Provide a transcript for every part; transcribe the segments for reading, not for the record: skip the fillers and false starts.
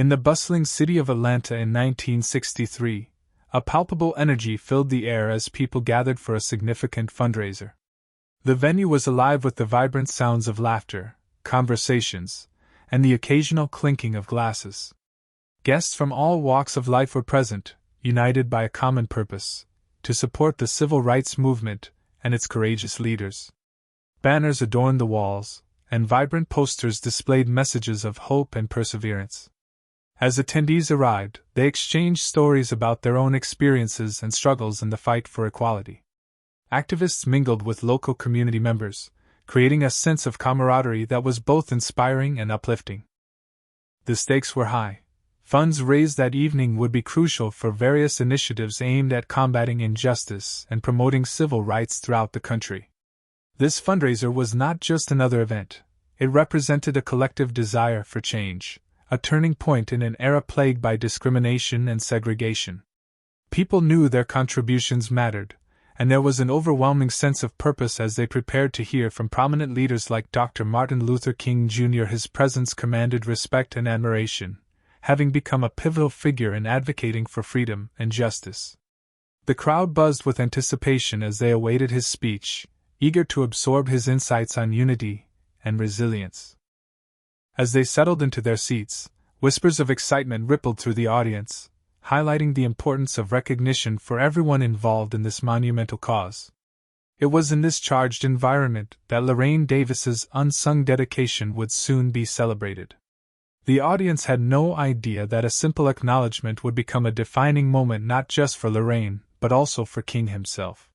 In the bustling city of Atlanta in 1963, a palpable energy filled the air as people gathered for a significant fundraiser. The venue was alive with the vibrant sounds of laughter, conversations, and the occasional clinking of glasses. Guests from all walks of life were present, united by a common purpose: to support the civil rights movement and its courageous leaders. Banners adorned the walls, and vibrant posters displayed messages of hope and perseverance. As attendees arrived, they exchanged stories about their own experiences and struggles in the fight for equality. Activists mingled with local community members, creating a sense of camaraderie that was both inspiring and uplifting. The stakes were high. Funds raised that evening would be crucial for various initiatives aimed at combating injustice and promoting civil rights throughout the country. This fundraiser was not just another event, it represented a collective desire for change, a turning point in an era plagued by discrimination and segregation. People knew their contributions mattered, and there was an overwhelming sense of purpose as they prepared to hear from prominent leaders like Dr. Martin Luther King Jr. His presence commanded respect and admiration, having become a pivotal figure in advocating for freedom and justice. The crowd buzzed with anticipation as they awaited his speech, eager to absorb his insights on unity and resilience. As they settled into their seats, whispers of excitement rippled through the audience, highlighting the importance of recognition for everyone involved in this monumental cause. It was in this charged environment that Lorraine Davis's unsung dedication would soon be celebrated. The audience had no idea that a simple acknowledgement would become a defining moment not just for Lorraine, but also for King himself.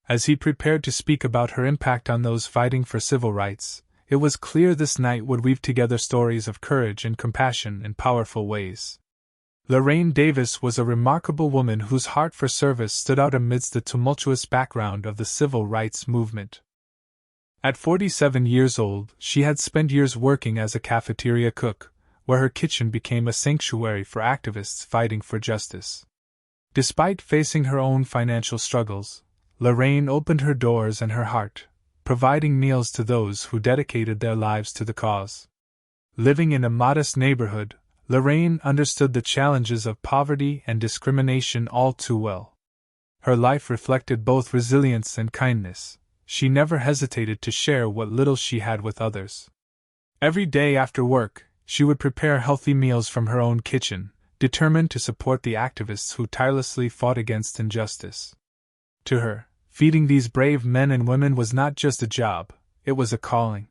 As he prepared to speak about her impact on those fighting for civil rights, it was clear this night would weave together stories of courage and compassion in powerful ways. Lorraine Davis was a remarkable woman whose heart for service stood out amidst the tumultuous background of the civil rights movement. At 47 years old, she had spent years working as a cafeteria cook, where her kitchen became a sanctuary for activists fighting for justice. Despite facing her own financial struggles, Lorraine opened her doors and her heart, providing meals to those who dedicated their lives to the cause. Living in a modest neighborhood, Lorraine understood the challenges of poverty and discrimination all too well. Her life reflected both resilience and kindness. She never hesitated to share what little she had with others. Every day after work, she would prepare healthy meals from her own kitchen, determined to support the activists who tirelessly fought against injustice. To her, feeding these brave men and women was not just a job, it was a calling.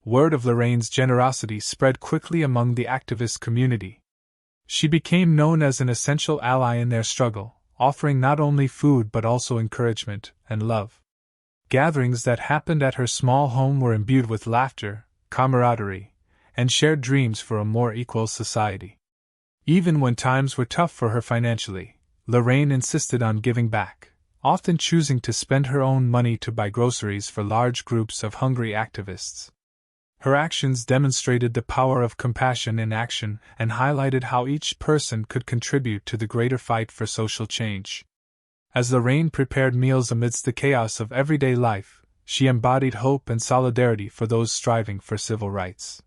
Word of Lorraine's generosity spread quickly among the activist community. She became known as an essential ally in their struggle, offering not only food but also encouragement and love. Gatherings that happened at her small home were imbued with laughter, camaraderie, and shared dreams for a more equal society. Even when times were tough for her financially, Lorraine insisted on giving back, often choosing to spend her own money to buy groceries for large groups of hungry activists. Her actions demonstrated the power of compassion in action and highlighted how each person could contribute to the greater fight for social change. As Lorraine prepared meals amidst the chaos of everyday life, she embodied hope and solidarity for those striving for civil rights.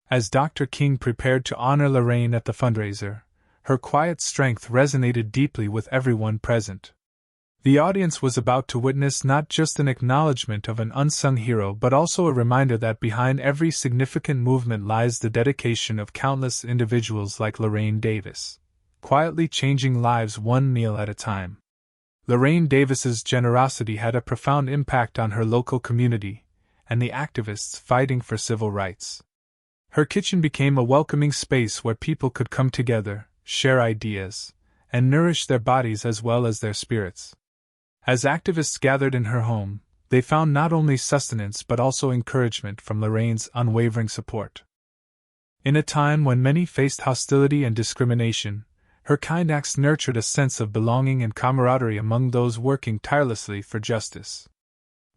As Dr. King prepared to honor Lorraine at the fundraiser, her quiet strength resonated deeply with everyone present. The audience was about to witness not just an acknowledgement of an unsung hero but also a reminder that behind every significant movement lies the dedication of countless individuals like Lorraine Davis, quietly changing lives one meal at a time. Lorraine Davis's generosity had a profound impact on her local community and the activists fighting for civil rights. Her kitchen became a welcoming space where people could come together, share ideas, and nourish their bodies as well as their spirits. As activists gathered in her home, they found not only sustenance but also encouragement from Lorraine's unwavering support. In a time when many faced hostility and discrimination, her kind acts nurtured a sense of belonging and camaraderie among those working tirelessly for justice.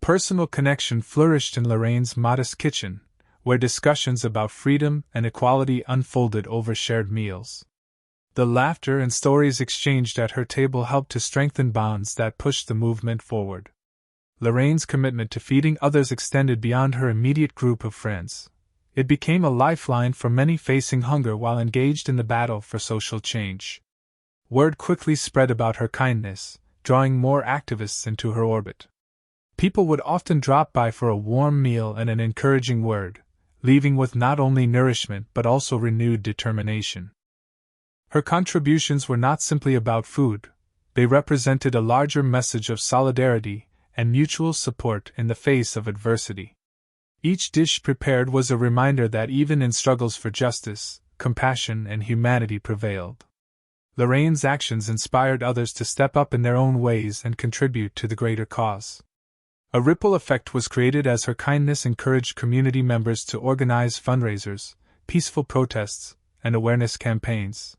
Personal connection flourished in Lorraine's modest kitchen, where discussions about freedom and equality unfolded over shared meals. The laughter and stories exchanged at her table helped to strengthen bonds that pushed the movement forward. Lorraine's commitment to feeding others extended beyond her immediate group of friends, It became a lifeline for many facing hunger while engaged in the battle for social change. Word quickly spread about her kindness, drawing more activists into her orbit. People would often drop by for a warm meal and an encouraging word, leaving with not only nourishment but also renewed determination. Her contributions were not simply about food, they represented a larger message of solidarity and mutual support in the face of adversity. Each dish prepared was a reminder that even in struggles for justice, compassion and humanity prevailed. Lorraine's actions inspired others to step up in their own ways and contribute to the greater cause. A ripple effect was created as her kindness encouraged community members to organize fundraisers, peaceful protests, and awareness campaigns.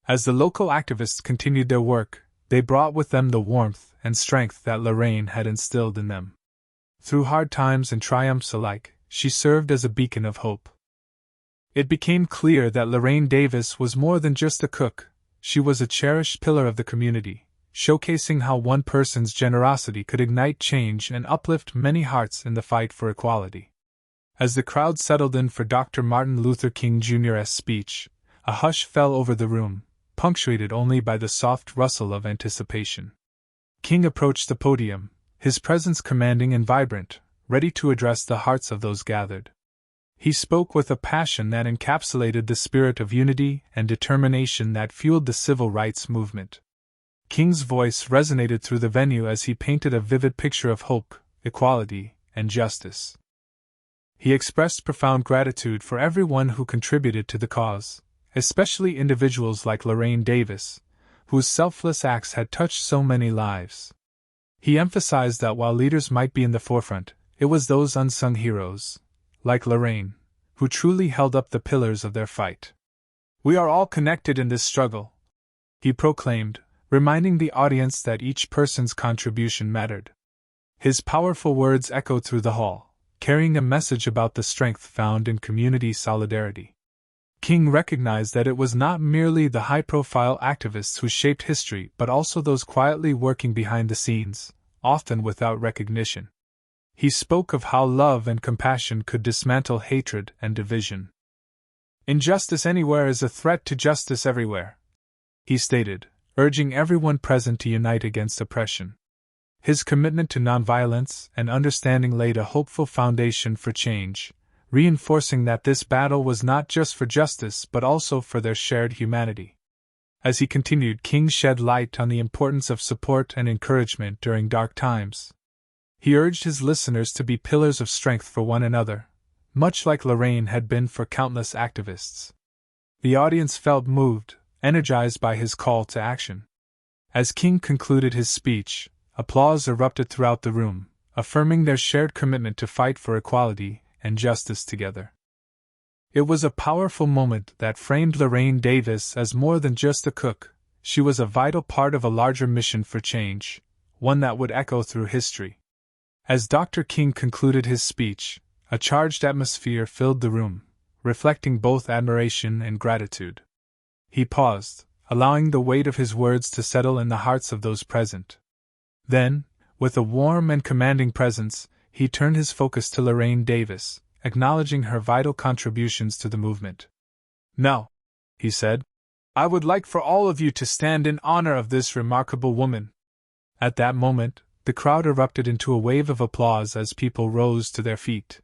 As the local activists continued their work, they brought with them the warmth and strength that Lorraine had instilled in them. Through hard times and triumphs alike, she served as a beacon of hope. It became clear that Lorraine Davis was more than just a cook, she was a cherished pillar of the community, showcasing how one person's generosity could ignite change and uplift many hearts in the fight for equality. As the crowd settled in for Dr. Martin Luther King Jr.'s speech, a hush fell over the room, punctuated only by the soft rustle of anticipation. King approached the podium, his presence commanding and vibrant, ready to address the hearts of those gathered. He spoke with a passion that encapsulated the spirit of unity and determination that fueled the civil rights movement. King's voice resonated through the venue as he painted a vivid picture of hope, equality, and justice. He expressed profound gratitude for everyone who contributed to the cause, especially individuals like Lorraine Davis, whose selfless acts had touched so many lives. He emphasized that while leaders might be in the forefront, it was those unsung heroes, like Lorraine, who truly held up the pillars of their fight. "We are all connected in this struggle," he proclaimed, reminding the audience that each person's contribution mattered. His powerful words echoed through the hall, carrying a message about the strength found in community solidarity. King recognized that it was not merely the high-profile activists who shaped history but also those quietly working behind the scenes, often without recognition. He spoke of how love and compassion could dismantle hatred and division. "Injustice anywhere is a threat to justice everywhere," he stated, urging everyone present to unite against oppression. His commitment to nonviolence and understanding laid a hopeful foundation for change, reinforcing that this battle was not just for justice but also for their shared humanity. As he continued, King shed light on the importance of support and encouragement during dark times. He urged his listeners to be pillars of strength for one another, much like Lorraine had been for countless activists. The audience felt moved, energized by his call to action. As King concluded his speech, applause erupted throughout the room, affirming their shared commitment to fight for equality and justice together. It was a powerful moment that framed Lorraine Davis as more than just a cook. She was a vital part of a larger mission for change, one that would echo through history. As Dr. King concluded his speech, a charged atmosphere filled the room, reflecting both admiration and gratitude. He paused, allowing the weight of his words to settle in the hearts of those present. Then, with a warm and commanding presence, he turned his focus to Lorraine Davis, acknowledging her vital contributions to the movement. "Now," he said, "I would like for all of you to stand in honor of this remarkable woman." At that moment, the crowd erupted into a wave of applause as people rose to their feet.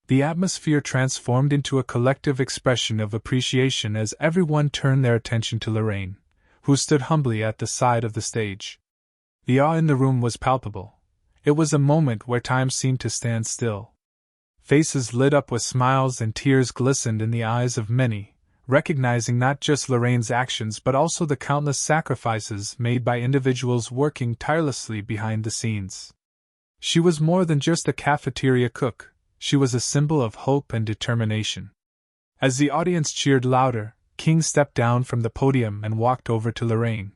The atmosphere transformed into a collective expression of appreciation as everyone turned their attention to Lorraine, who stood humbly at the side of the stage. The awe in the room was palpable. It was a moment where time seemed to stand still. Faces lit up with smiles and tears glistened in the eyes of many, recognizing not just Lorraine's actions but also the countless sacrifices made by individuals working tirelessly behind the scenes. She was more than just a cafeteria cook, she was a symbol of hope and determination. As the audience cheered louder, King stepped down from the podium and walked over to Lorraine.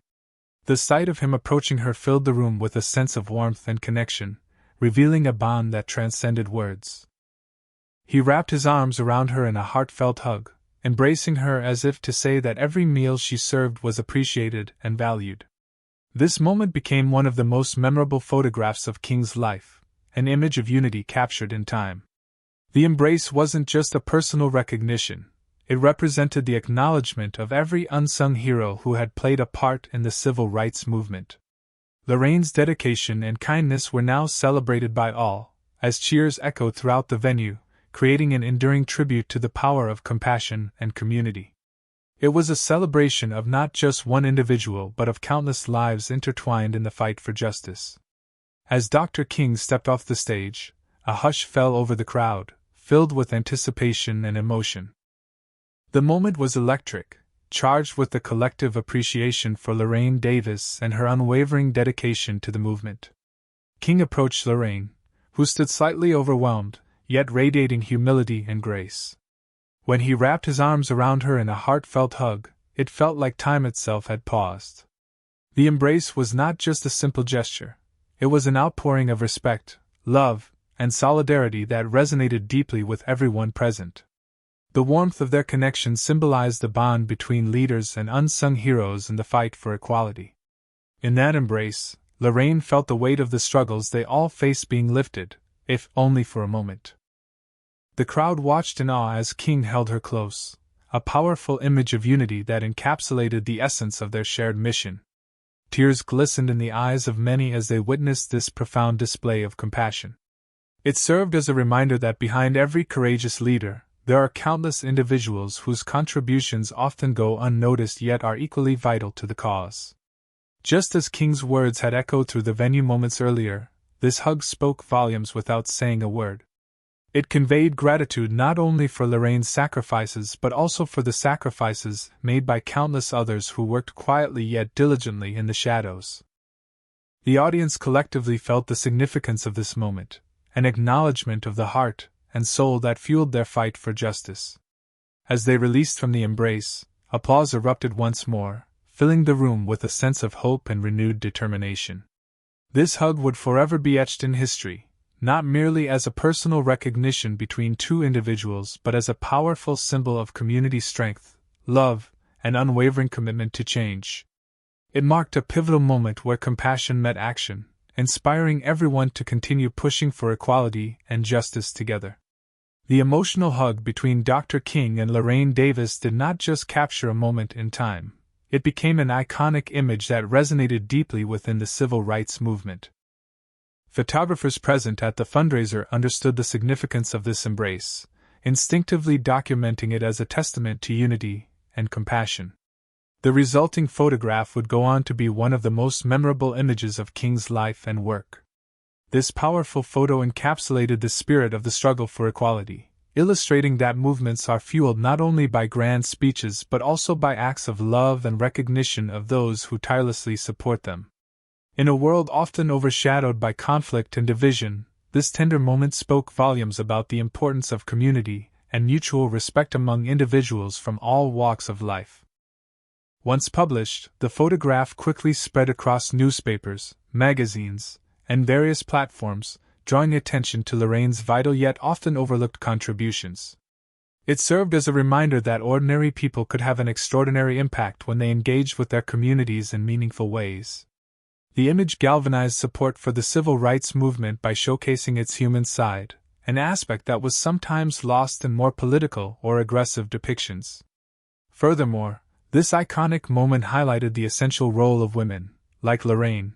The sight of him approaching her filled the room with a sense of warmth and connection, revealing a bond that transcended words. He wrapped his arms around her in a heartfelt hug, embracing her as if to say that every meal she served was appreciated and valued. This moment became one of the most memorable photographs of King's life, an image of unity captured in time. The embrace wasn't just a personal recognition, it represented the acknowledgement of every unsung hero who had played a part in the civil rights movement. Lorraine's dedication and kindness were now celebrated by all, as cheers echoed throughout the venue, creating an enduring tribute to the power of compassion and community. It was a celebration of not just one individual but of countless lives intertwined in the fight for justice. As Dr. King stepped off the stage, a hush fell over the crowd, filled with anticipation and emotion. The moment was electric, charged with the collective appreciation for Lorraine Davis and her unwavering dedication to the movement. King approached Lorraine, who stood slightly overwhelmed, yet radiating humility and grace. When he wrapped his arms around her in a heartfelt hug, it felt like time itself had paused. The embrace was not just a simple gesture, it was an outpouring of respect, love, and solidarity that resonated deeply with everyone present. The warmth of their connection symbolized the bond between leaders and unsung heroes in the fight for equality. In that embrace, Lorraine felt the weight of the struggles they all faced being lifted, if only for a moment. The crowd watched in awe as King held her close, a powerful image of unity that encapsulated the essence of their shared mission. Tears glistened in the eyes of many as they witnessed this profound display of compassion. It served as a reminder that behind every courageous leader, there are countless individuals whose contributions often go unnoticed yet are equally vital to the cause. Just as King's words had echoed through the venue moments earlier, this hug spoke volumes without saying a word. It conveyed gratitude not only for Lorraine's sacrifices but also for the sacrifices made by countless others who worked quietly yet diligently in the shadows. The audience collectively felt the significance of this moment, an acknowledgement of the heart and soul that fueled their fight for justice. As they released from the embrace, applause erupted once more, filling the room with a sense of hope and renewed determination. This hug would forever be etched in history, not merely as a personal recognition between two individuals but as a powerful symbol of community strength, love, and unwavering commitment to change. It marked a pivotal moment where compassion met action, inspiring everyone to continue pushing for equality and justice together. The emotional hug between Dr. King and Lorraine Davis did not just capture a moment in time, it became an iconic image that resonated deeply within the civil rights movement. Photographers present at the fundraiser understood the significance of this embrace, instinctively documenting it as a testament to unity and compassion. The resulting photograph would go on to be one of the most memorable images of King's life and work. This powerful photo encapsulated the spirit of the struggle for equality, illustrating that movements are fueled not only by grand speeches but also by acts of love and recognition of those who tirelessly support them. In a world often overshadowed by conflict and division, this tender moment spoke volumes about the importance of community and mutual respect among individuals from all walks of life. Once published, the photograph quickly spread across newspapers, magazines, and various platforms, drawing attention to Lorraine's vital yet often overlooked contributions. It served as a reminder that ordinary people could have an extraordinary impact when they engaged with their communities in meaningful ways. The image galvanized support for the civil rights movement by showcasing its human side, an aspect that was sometimes lost in more political or aggressive depictions. Furthermore, this iconic moment highlighted the essential role of women, like Lorraine,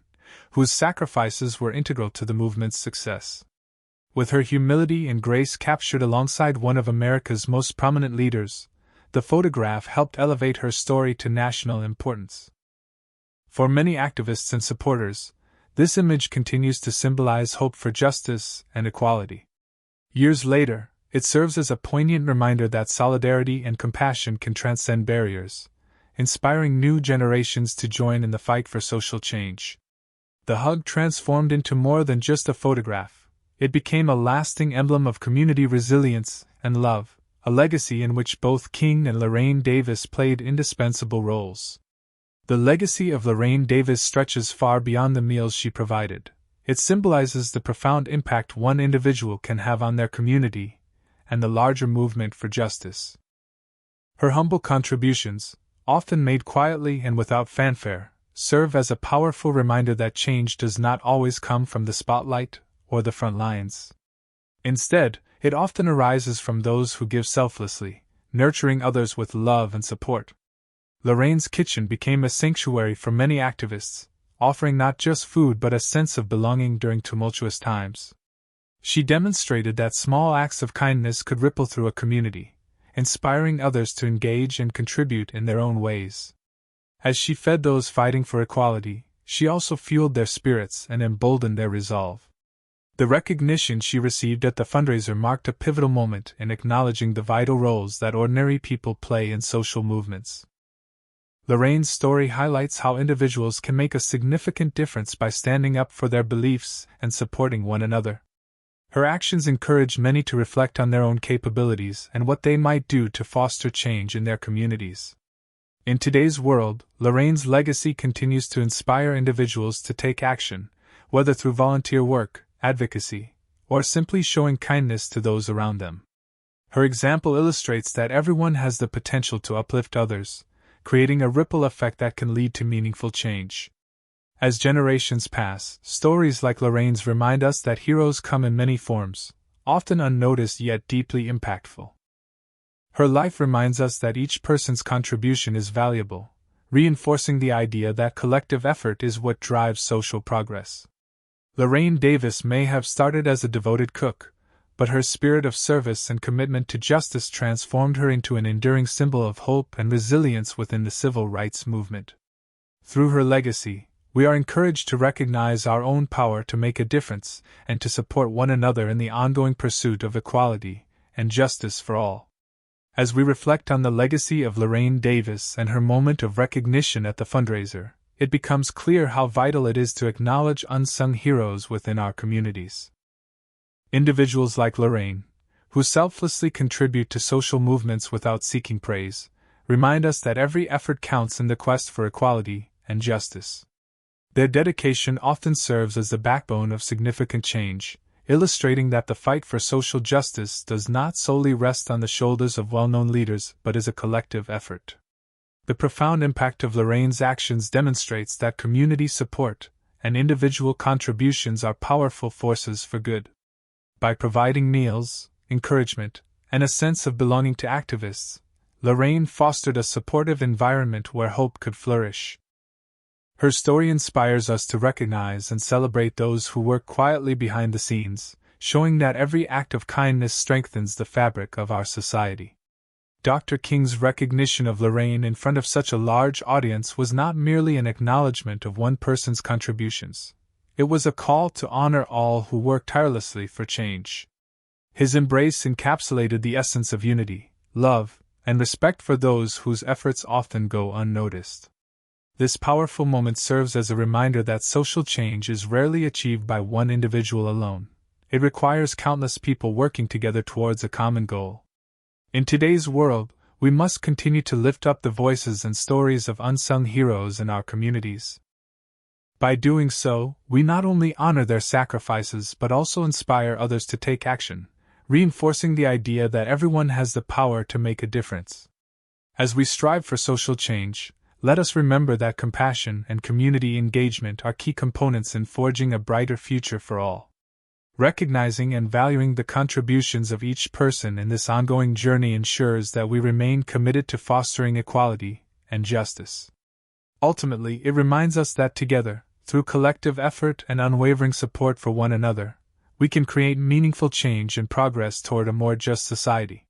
whose sacrifices were integral to the movement's success. With her humility and grace captured alongside one of America's most prominent leaders, the photograph helped elevate her story to national importance. For many activists and supporters, this image continues to symbolize hope for justice and equality. Years later, it serves as a poignant reminder that solidarity and compassion can transcend barriers, inspiring new generations to join in the fight for social change. The hug transformed into more than just a photograph. It became a lasting emblem of community resilience and love, a legacy in which both King and Lorraine Davis played indispensable roles. The legacy of Lorraine Davis stretches far beyond the meals she provided. It symbolizes the profound impact one individual can have on their community and the larger movement for justice. Her humble contributions, often made quietly and without fanfare, serve as a powerful reminder that change does not always come from the spotlight or the front lines. Instead, it often arises from those who give selflessly, nurturing others with love and support. Lorraine's kitchen became a sanctuary for many activists, offering not just food but a sense of belonging during tumultuous times. She demonstrated that small acts of kindness could ripple through a community, inspiring others to engage and contribute in their own ways. As she fed those fighting for equality, she also fueled their spirits and emboldened their resolve. The recognition she received at the fundraiser marked a pivotal moment in acknowledging the vital roles that ordinary people play in social movements. Lorraine's story highlights how individuals can make a significant difference by standing up for their beliefs and supporting one another. Her actions encouraged many to reflect on their own capabilities and what they might do to foster change in their communities. In today's world, Lorraine's legacy continues to inspire individuals to take action, whether through volunteer work, advocacy, or simply showing kindness to those around them. Her example illustrates that everyone has the potential to uplift others, creating a ripple effect that can lead to meaningful change. As generations pass, stories like Lorraine's remind us that heroes come in many forms, often unnoticed yet deeply impactful. Her life reminds us that each person's contribution is valuable, reinforcing the idea that collective effort is what drives social progress. Lorraine Davis may have started as a devoted cook, but her spirit of service and commitment to justice transformed her into an enduring symbol of hope and resilience within the civil rights movement. Through her legacy, we are encouraged to recognize our own power to make a difference and to support one another in the ongoing pursuit of equality and justice for all. As we reflect on the legacy of Lorraine Davis and her moment of recognition at the fundraiser, it becomes clear how vital it is to acknowledge unsung heroes within our communities. Individuals like Lorraine, who selflessly contribute to social movements without seeking praise, remind us that every effort counts in the quest for equality and justice. Their dedication often serves as the backbone of significant change, illustrating that the fight for social justice does not solely rest on the shoulders of well-known leaders but is a collective effort. The profound impact of Lorraine's actions demonstrates that community support and individual contributions are powerful forces for good. By providing meals, encouragement, and a sense of belonging to activists, Lorraine fostered a supportive environment where hope could flourish. Her story inspires us to recognize and celebrate those who work quietly behind the scenes, showing that every act of kindness strengthens the fabric of our society. Dr. King's recognition of Lorraine in front of such a large audience was not merely an acknowledgement of one person's contributions. It was a call to honor all who work tirelessly for change. His embrace encapsulated the essence of unity, love, and respect for those whose efforts often go unnoticed. This powerful moment serves as a reminder that social change is rarely achieved by one individual alone. It requires countless people working together towards a common goal. In today's world, we must continue to lift up the voices and stories of unsung heroes in our communities. By doing so, we not only honor their sacrifices but also inspire others to take action, reinforcing the idea that everyone has the power to make a difference. As we strive for social change, let us remember that compassion and community engagement are key components in forging a brighter future for all. Recognizing and valuing the contributions of each person in this ongoing journey ensures that we remain committed to fostering equality and justice. Ultimately, it reminds us that together, through collective effort and unwavering support for one another, we can create meaningful change and progress toward a more just society.